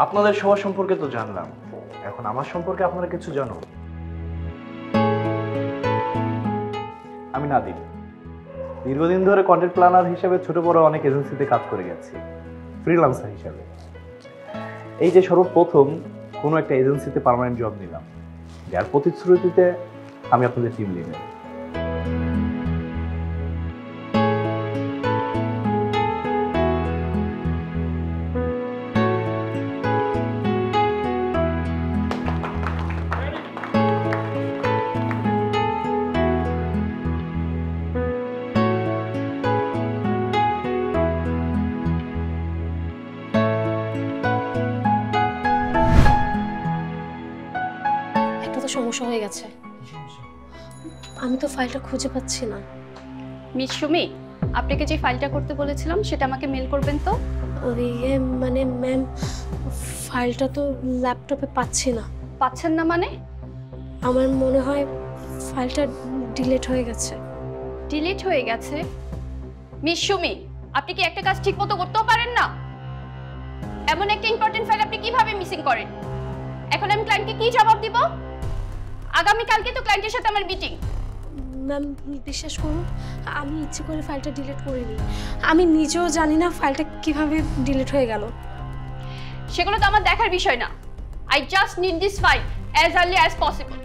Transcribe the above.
আপনাদের সবার সম্পর্কে তো জানলাম, এখন আমার সম্পর্কে আপনারা কিছু জানো? আমি নাদিম, দীর্ঘদিন ধরে কন্টেন্ট প্ল্যানার হিসেবে ছোট বড় অনেক এজেন্সিতে কাজ করে গেছি, ফ্রিল্যান্সার হিসেবে। এই যে সর্বপ্রথম কোনো একটা এজেন্সিতে পার্মানেন্ট জব নিলাম, যার প্রতিশ্রুতিতে আমি আপনাদের টিম লিডার। সমস্যা হয়ে গেছে, আমি তো ফাইলটা খুঁজে পাচ্ছি না। মিস সুমি, আপনাকে যে ফাইলটা করতে বলেছিলাম সেটা আমাকে মেল করবেন তো। মানে ম্যাম, ফাইলটা তো ল্যাপটপে পাচ্ছি না। পাচ্ছেন না মানে? আমার মনে হয় ফাইলটা ডিলিট হয়ে গেছে। ডিলিট হয়ে গেছে? মিস সুমি, আপনি কি একটা কাজ ঠিকমতো করতেও পারেন না? এমন একটা ইম্পর্টেন্ট ফাইল আপনি কিভাবে মিসিং করেন? এখন আমি ক্লায়েন্টকে কি জবাব দিব? আগামী কালকে তো ক্লায়েন্টের সাথে আমার মিটিং। ম্যাম বিশ্বাস করুন, আমি ইচ্ছে করে ফাইলটা ডিলিট করিনি। আমি নিজেও জানি না ফাইলটা কিভাবে ডিলিট হয়ে গেল। সেগুলো তো আমার দেখার বিষয় না। I just need this file as early as possible.